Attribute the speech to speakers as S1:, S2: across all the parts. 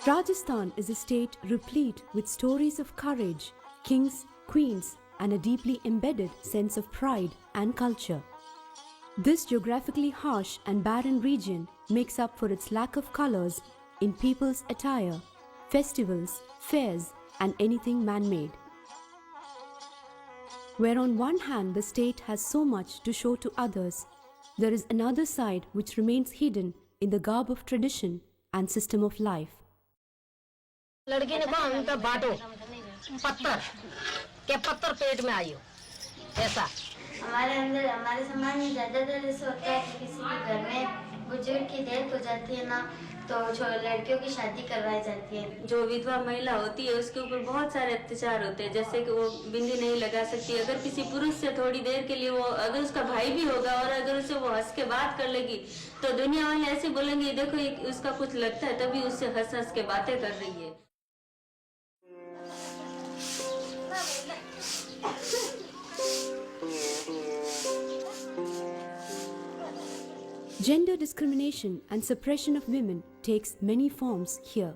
S1: Rajasthan is a state replete with stories of courage, kings, queens, and a deeply embedded sense of pride and culture. This geographically harsh and barren region makes up for its lack of colors in people's attire, festivals, fairs, and anything man-made. Where on one hand the state has so much to show to others, there is another side which remains hidden in the garb of tradition and system of life.
S2: लड़की ने कहा अमिता बांटो पत्थर पेट में आई हो ऐसा
S3: हमारे अंदर हमारे समाज में ज्यादातर ऐसा होता है कि किसी के घर में बुजुर्ग की डेथ हो जाती है ना तो लड़कियों की शादी करवाई जाती है।
S4: जो विधवा महिला होती है उसके ऊपर बहुत सारे अत्याचार होते हैं, जैसे कि वो बिंदी नहीं लगा सकती। अगर किसी पुरुष से थोड़ी देर के लिए वो अगर उसका भाई भी होगा और अगर उससे वो हंस के बात कर लेगी तो दुनिया वाले ऐसे बोलेंगे देखो उसका कुछ लगता है, तभी उससे हंस हंस के बातें कर रही है।
S1: Gender discrimination and suppression of women takes many forms here.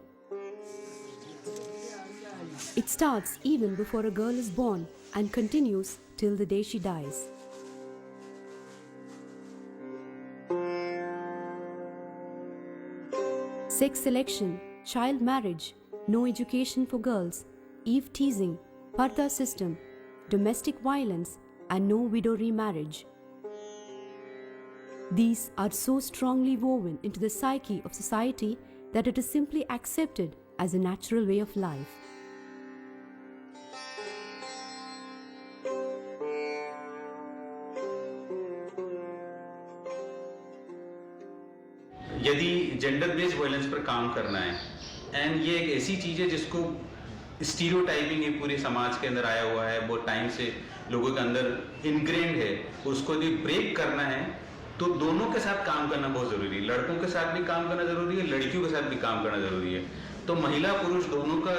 S1: It starts even before a girl is born and continues till the day she dies. Sex selection, child marriage, no education for girls, eve teasing, parda system, domestic violence, and no widow remarriage. These are so strongly woven into the psyche of society that it is simply accepted as a natural way of life.
S5: यदि gender based violence पर काम करना है and ये एक ऐसी चीज़ है जिसको स्टीरियोटाइपिंग एक पूरे समाज के अंदर आया हुआ है, बहुत टाइम से लोगों के अंदर इनग्रेन्ड है, उसको यदि ब्रेक करना है तो दोनों के साथ काम करना बहुत ज़रूरी है। लड़कों के साथ भी काम करना ज़रूरी है, लड़कियों के साथ भी काम करना ज़रूरी है। तो महिला पुरुष दोनों का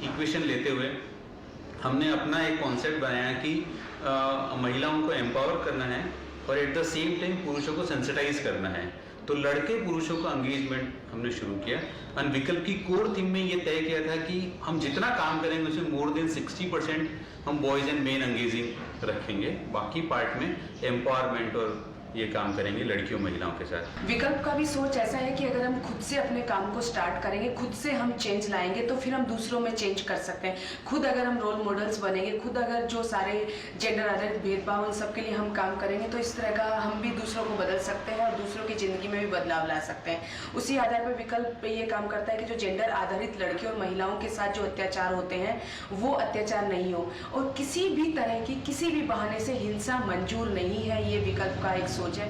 S5: इक्वेशन लेते हुए हमने अपना एक कॉन्सेप्ट बनाया कि महिलाओं को एम्पावर करना है और एट द सेम टाइम पुरुषों को सेंसिटाइज करना है। तो लड़के पुरुषों का एंगेजमेंट हमने शुरू किया और विकल्प की कोर थीम में ये तय किया था कि हम जितना काम करेंगे उसमें मोर देन 60% हम बॉयज़ एंड मेन एंगेजिंग रखेंगे, बाकी पार्ट में एम्पावरमेंट और ये काम करेंगे लड़कियों महिलाओं के साथ।
S6: विकल्प का भी सोच ऐसा है कि अगर हम खुद से अपने काम को स्टार्ट करेंगे, खुद से हम चेंज लाएंगे तो फिर हम दूसरों में चेंज कर सकते हैं। खुद अगर हम रोल मॉडल्स बनेंगे, खुद अगर जो सारे जेंडर आधारित भेदभाव उन सब के लिए हम काम करेंगे तो इस तरह का हम भी दूसरों को बदल सकते हैं और दूसरों की ज़िंदगी में भी बदलाव ला सकते हैं। उसी आधार पर विकल्प ये काम करता है कि जो जेंडर आधारित लड़कियों और महिलाओं के साथ जो अत्याचार होते हैं वो अत्याचार नहीं हो और किसी भी तरह की किसी भी बहाने से हिंसा मंजूर नहीं है। ये विकल्प का एक सोच है।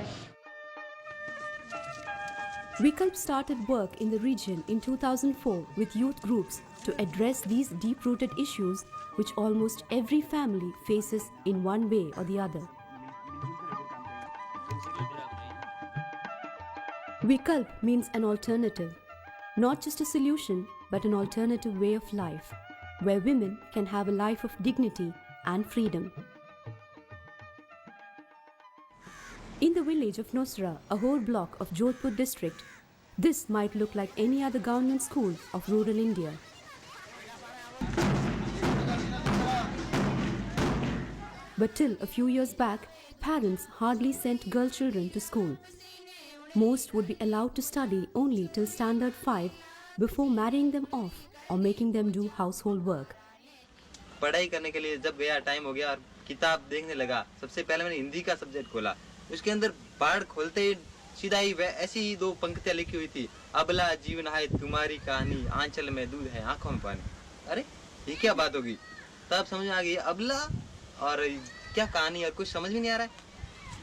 S1: Vikalp started work in the region in 2004 with youth groups to address these deep-rooted issues which almost every family faces in one way or the other. Vikalp means an alternative, not just a solution but an alternative way of life, where women can have a life of dignity and freedom. In the village of Nosra, a whole block of Jodhpur district, this might look like any other government school of rural India. But till a few years back, parents hardly sent girl children to school. Most would be allowed to study only till standard 5 before marrying them off or making them do household work.
S7: पढ़ाई करने के लिए जब गया time हो गया और किताब देखने लगा, सबसे पहले मैंने हिंदी का सब्जेक्ट खोला। उसके अंदर बाढ़ खोलते ही सीधा ही ऐसी ही 2 पंक्तियां लिखी हुई थी, अबला जीवन है तुम्हारी कहानी, आंचल में दूध है आंखों में पानी। अरे ये क्या बात होगी? तब समझ में आ गई अबला और क्या कहानी और कुछ समझ में नहीं आ रहा है।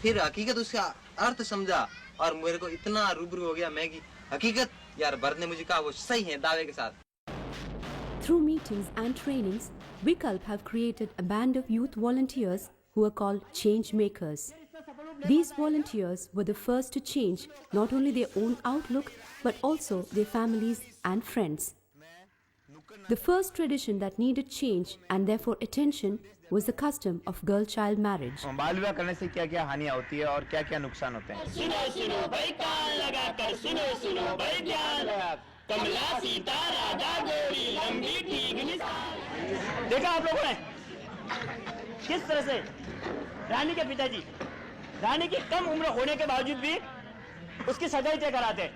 S7: फिर हकीकत उसका अर्थ समझा और मेरे को इतना रूबरू हो गया मैं कि हकीकत यार भरत ने मुझे कहा वो सही है दावे के साथ।
S1: Through meetings and trainings, Vikalp have created a band of youth volunteers who are called change makers. These volunteers were the first to change not only their own outlook but also their families and friends. The first tradition that needed change and therefore attention was the custom of girl-child marriage.
S8: बाल विवाह करने से क्या-क्या हानियां होती है और क्या-क्या नुकसान होते हैं?
S9: सुनो सुनो भाई कान लगा कर सुनो सुनो भाई ध्यान कमला सीता राधा गोरी लंबी ठीक। देखा आप लोगों ने किस तरह से रानी के पिताजी रानी की कम उम्र होने के बावजूद भी उसकी सगाई तय कराते।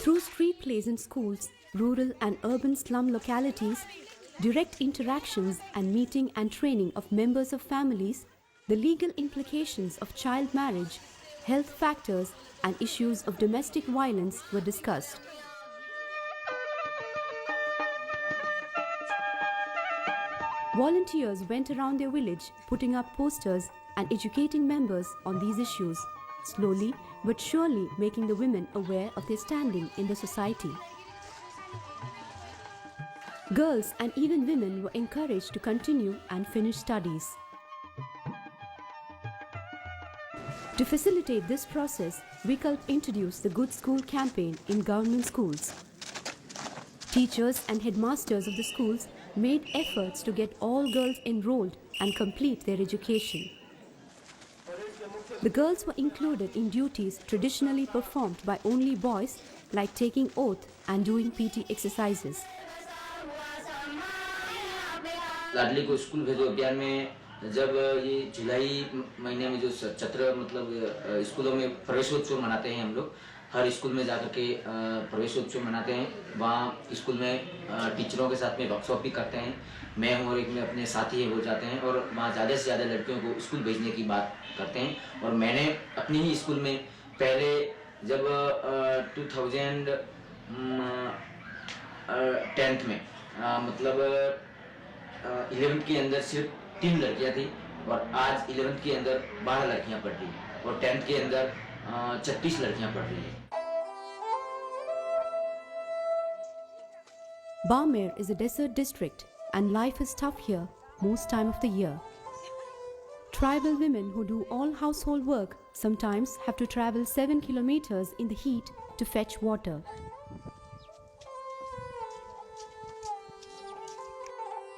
S1: Through street plays in schools, rural and urban slum localities, direct interactions and meeting and training of members of families, the legal implications of child marriage, health factors and issues of domestic violence were discussed. Volunteers went around their village putting up posters and educating members on these issues, slowly but surely making the women aware of their standing in the society. Girls and even women were encouraged to continue and finish studies. To facilitate this process, Vikalp introduced the Good School campaign in government schools. Teachers and headmasters of the schools made efforts to get all girls enrolled and complete their education. The girls were included in duties traditionally performed by only boys, like taking oath and doing PT exercises.
S10: लाडली को school भेजो अभियान में जब ये जुलाई महीने में जो छात्र मतलब स्कूलों में प्रवेशोत्सव मनाते हैं हम लोग हर स्कूल में जाकर के प्रवेशोत्सव मनाते हैं वहाँ स्कूल में टीचरों के साथ में वर्कशॉप भी करते हैं मैं हूँ और एक में अपने साथी हैं वो जाते हैं और वहाँ ज़्यादा से ज़्यादा लड़कियों को स्कूल भेजने की बात करते हैं और मैंने अपनी ही स्कूल में पहले जब 2010 में मतलब 11th के अंदर सिर्फ 3 लड़कियां थी और आज 11th के अंदर 12 लड़कियां पढ़ रही हैं और 10th के अंदर 36 लड़कियां पढ़ रही हैं।
S1: Barmer is a desert district and life is tough here most time of the year. Tribal women who do all household work sometimes have to travel 7 kilometers in the heat to fetch water.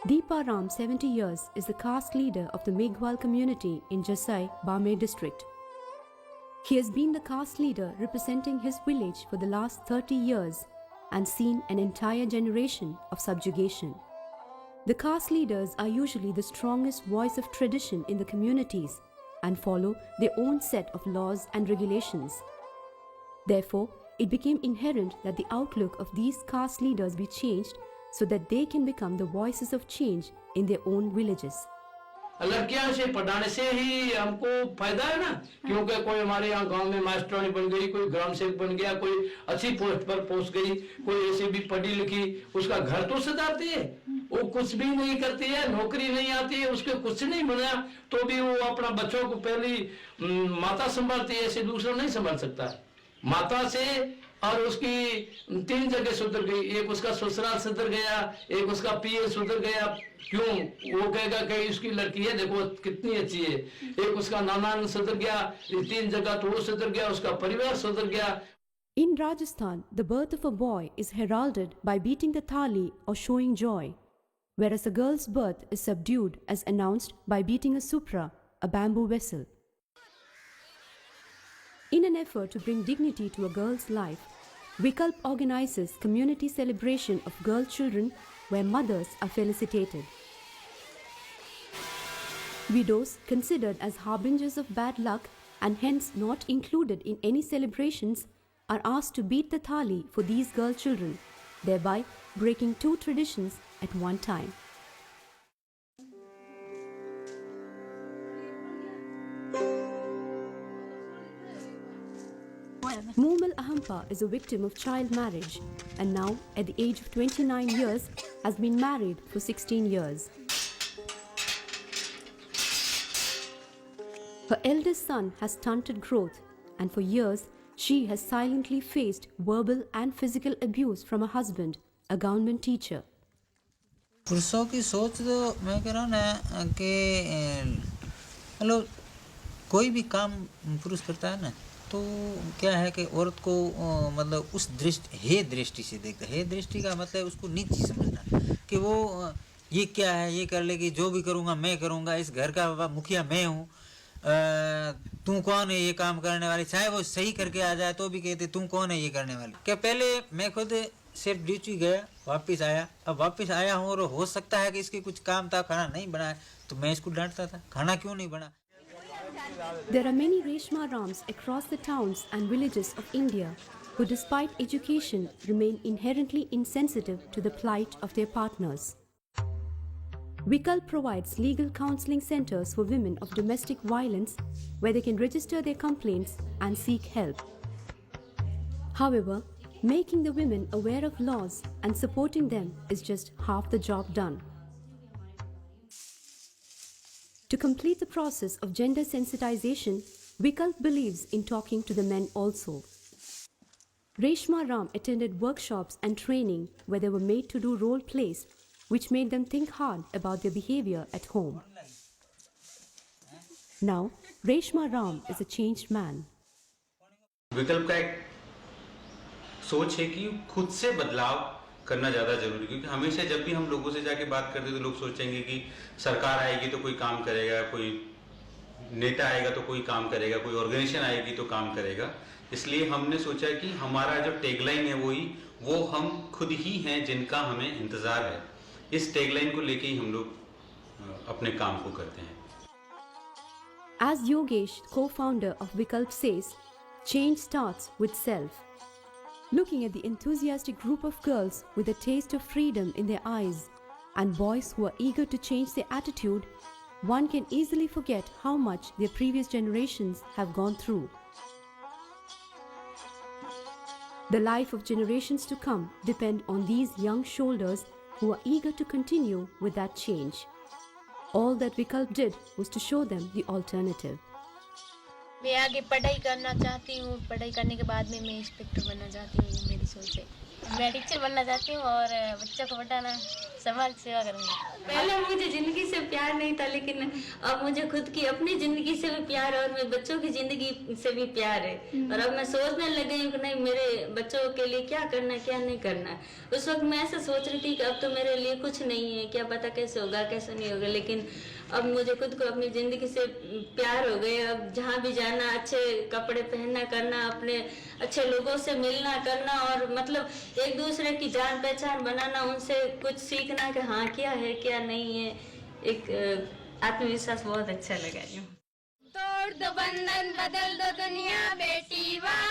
S1: Deepa Ram, 70 years, is the caste leader of the Meghwal community in Jasai, Barmer district. He has been the caste leader representing his village for the last 30 years and seen an entire generation of subjugation. The caste leaders are usually the strongest voice of tradition in the communities and follow their own set of laws and regulations. Therefore, it became inherent that the outlook of these caste leaders be changed so that they can become the voices of change in their own villages.
S11: लड़कियां से पढ़ाने से ही हमको फायदा है ना क्योंकि कोई हमारे यहाँ गांव में मास्टरानी बन गई कोई ग्राम सेवक बन गया कोई अच्छी पोस्ट पर पहुंच गई कोई ऐसे भी पढ़ी लिखी उसका घर तो सजाती है वो कुछ भी नहीं करती है नौकरी नहीं आती है उसके कुछ नहीं बना तो भी वो अपना बच्चों को पहली माता संभालती है ऐसे दूसरा नहीं संभाल सकता माता से और उसकी 3 जगह सुधर गई एक उसका ससुराल सुधर गया एक उसका पीए सुधर गया क्यों वो कहेगा कि उसकी लड़की है देखो कितनी अच्छी है एक उसका नाना सुधर गया 3 जगह तो वो सुधर गया उसका परिवार सुधर गया.
S1: In Rajasthan, the birth of a boy is heralded by beating the thali or showing joy, whereas a girl's birth is subdued as announced by beating a supra, a bamboo vessel. In an effort to bring dignity to a girl's life, Vikalp organizes community celebration of girl children where mothers are felicitated. Widows considered as harbingers of bad luck and hence not included in any celebrations are asked to beat the thali for these girl children, thereby breaking 2 traditions at one time. Moomal Ahampa is a victim of child marriage and now at the age of 29 years has been married for 16 years. Her eldest son has stunted growth and for years she has silently faced verbal and physical abuse from her husband, a government teacher.
S12: पुरुषों की सोच तो मैं कह रहा हूँ ना कि मतलब कोई भी काम पुरुष करता है ना तो क्या है कि औरत को मतलब उस दृष्टि से देखता है दृष्टि का मतलब उसको नीची समझना कि वो ये क्या है ये कर लेगी जो भी करूँगा मैं करूँगा इस घर का मुखिया मैं हूँ तू कौन है ये काम करने वाली, चाहे वो सही करके आ जाए तो भी कहते तू कौन है ये करने वाली। क्या पहले मैं खुद सिर्फ ड्यूटी गया वापस आया, अब वापस आया हूँ और हो सकता है कि इसके कुछ काम था, खाना नहीं बना तो मैं इसको डांटता था, खाना क्यों नहीं बना।
S1: There are many Reshma Rams across the towns and villages of India who, despite education, remain inherently insensitive to the plight of their partners. Vikalp provides legal counseling centers for women of domestic violence where they can register their complaints and seek help. However, making the women aware of laws and supporting them is just half the job done. To complete the process of gender sensitization, Vikalp believes in talking to the men also. Reshma Ram attended workshops and training where they were made to do role plays, which made them think hard about their behavior at home. Now, Reshma Ram is a changed man.
S5: विकल्प का एक सोच है कि खुद से बदलाव करना ज़्यादा जरूरी, क्योंकि हमेशा जब भी हम लोगों से जाके बात करते तो लोग सोचेंगे कि सरकार आएगी तो कोई काम करेगा, कोई नेता आएगा तो कोई काम करेगा, कोई ऑर्गेनाइजेशन आएगी तो काम करेगा। इसलिए हमने सोचा कि हमारा जो टैगलाइन है वो हम खुद ही हैं जिनका हमें इंतज़ार है। इस टैगलाइन को लेके ही हम लोग अपने काम को करते हैं।
S1: As Yogesh, co-founder of Vikalp, says, change starts with self. Looking at the enthusiastic group of girls with a taste of freedom in their eyes and boys who are eager to change their attitude, one can easily forget how much their previous generations have gone through. The life of generations to come depend on these young shoulders who are eager to continue with that change. All that Vikalp did was to show them the alternative.
S13: मैं आगे पढ़ाई करना चाहती हूँ, पढ़ाई करने के बाद में मैं इंस्पेक्टर बनना चाहती हूँ, ये मेरी सोच है। मैं टीचर बनना चाहती हूँ और बच्चों को पढ़ाना, समाज सेवा करूँगी।
S4: पहले मुझे जिंदगी से प्यार नहीं था, लेकिन अब मुझे खुद की अपनी जिंदगी से भी प्यार है और मेरे बच्चों की जिंदगी से भी प्यार है। और अब मैं सोचने लग गई हूँ कि नहीं, मेरे बच्चों के लिए क्या करना क्या नहीं करना। उस वक्त मैं ऐसा सोच रही थी कि अब तो मेरे लिए कुछ नहीं है, क्या पता कैसे होगा कैसे नहीं होगा, लेकिन अब मुझे खुद को अपनी जिंदगी से प्यार हो गए। अब जहाँ भी जाना, अच्छे कपड़े पहनना करना, अपने अच्छे लोगों से मिलना करना और मतलब एक दूसरे की जान पहचान बनाना, उनसे कुछ सीखना कि हाँ क्या है क्या नहीं है। एक आत्मविश्वास बहुत अच्छा लगा।
S13: तोड़ दो बंधन, बदल दो दुनिया, बेटी वाह